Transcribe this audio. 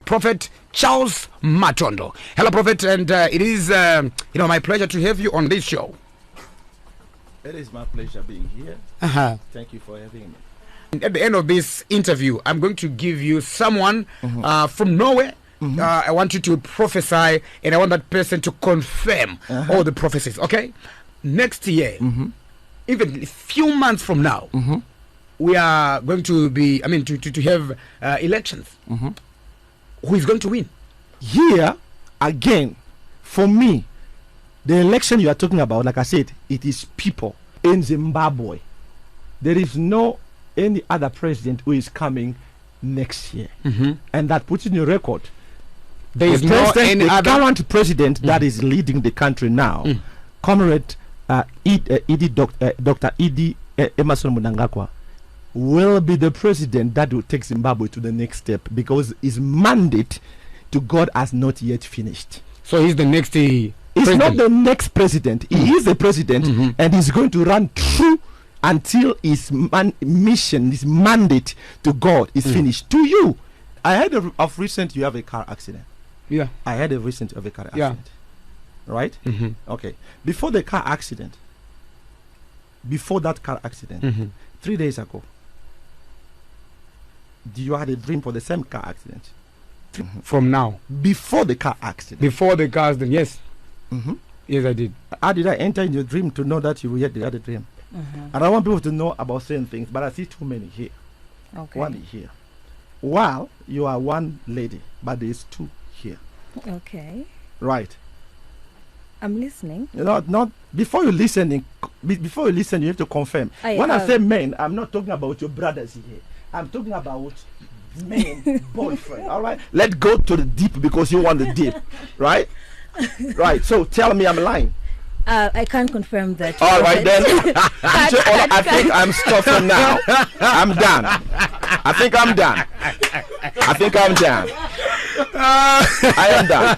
Prophet Charles Matondo. Hello, Prophet, and it is my pleasure to have you on this show. It is my pleasure being here. Thank you for having me. At the end of this interview, I'm going to give you someone from Norway. I want you to prophesy, and I want that person to confirm all the prophecies. Okay, next year, even a few months from now, we are going to be. To have elections. Who is going to win? Here again, for me, the election you are talking about, like I said, it is people in Zimbabwe. There is no any other president who is coming next year, and that puts in your record. There is no any the other current president that is leading the country now, Comrade Dr. Emerson Mnangagwa, will be the president that will take Zimbabwe to the next step, because his mandate to God has not yet finished. So he's the next He's not the next president. He is the president, and he's going to run through until his mission, his mandate to God is finished. To you, I heard of recent you have a car accident. Yeah. I heard of recent of a car accident. Yeah. Right? Okay. Before that car accident, 3 days ago, you had a dream for the same car accident. From now. Before the car accident. Before the car accident, yes. Yes, I did. How did I enter in your dream to know that you had the other dream? And I want people to know about certain things, but I see too many here. Okay. One here. While you are one lady, but there's two here. Okay. Right. I'm listening. Not before you listen. You have to confirm. When I say men, I'm not talking about your brothers here. I'm talking about men, boyfriend. All right. Let's go to the deep, because you want the deep, right? Right. So tell me I'm lying. I can't confirm that. All right then. I think I'm stopping now. I'm done. I think I'm done. I am done.